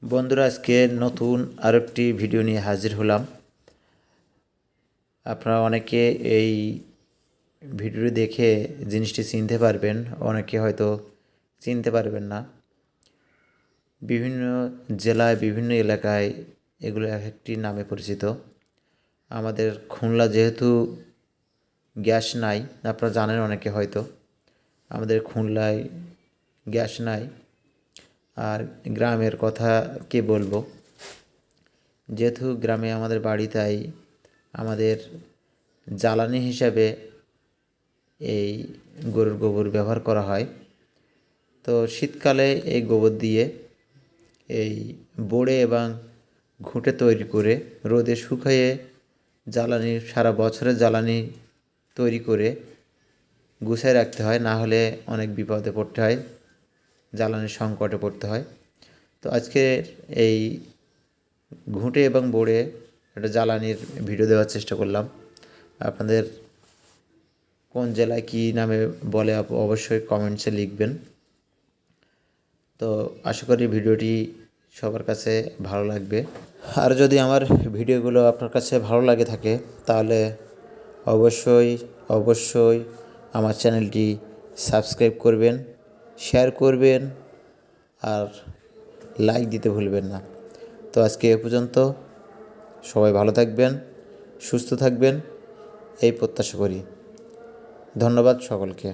বন্ধুরা, আজকে নতুন আরেকটি ভিডিও নিয়ে হাজির হলাম। আপনারা অনেকে এই ভিডিওটি দেখে জিনিসটি চিনতে পারবেন, অনেকে হয়তো চিনতে পারবেন না। বিভিন্ন জেলায় বিভিন্ন এলাকায় এগুলো এক একটি নামে পরিচিত। আমাদের খুলনা যেহেতু গ্যাস নাই, আপনারা জানেন অনেকে হয়তো আমাদের খুলনায় গ্যাস নাই। আর গ্রামের কথা কে বলবো, যেহেতু গ্রামে আমাদের বাড়ি, তাই আমাদের জ্বালানি হিসাবে এই গরুর গোবর ব্যবহার করা হয়। তো শীতকালে এই গোবর দিয়ে এই বড়ে এবং ঘুঁটে তৈরি করে রোদে শুকিয়ে জ্বালানি, সারা বছরের জ্বালানি তৈরি করে গুছিয়ে রাখতে হয়, না হলে অনেক বিপদে পড়তে হয়, জ্বালানির সংকটে পড়তে হয়। তো আজকের এই ঘুঁটে এবং বড়ে একটা জ্বালানির ভিডিও দেওয়ার চেষ্টা করলাম। আপনাদের কোন জেলায় কী নামে বলে অবশ্যই কমেন্টসে লিখবেন। তো আশা করি ভিডিওটি সবার কাছে ভালো লাগবে। আর যদি আমার ভিডিওগুলো আপনার কাছে ভালো লাগে থাকে, তাহলে অবশ্যই আমার চ্যানেলটি সাবস্ক্রাইব করবেন, শেয়ার করবেন আর লাইক দিতে ভুলবেন না। তো আজকে এ পর্যন্ত। সবাই ভালো থাকবেন, সুস্থ থাকবেন, এই প্রত্যাশা করি। ধন্যবাদ সকলকে।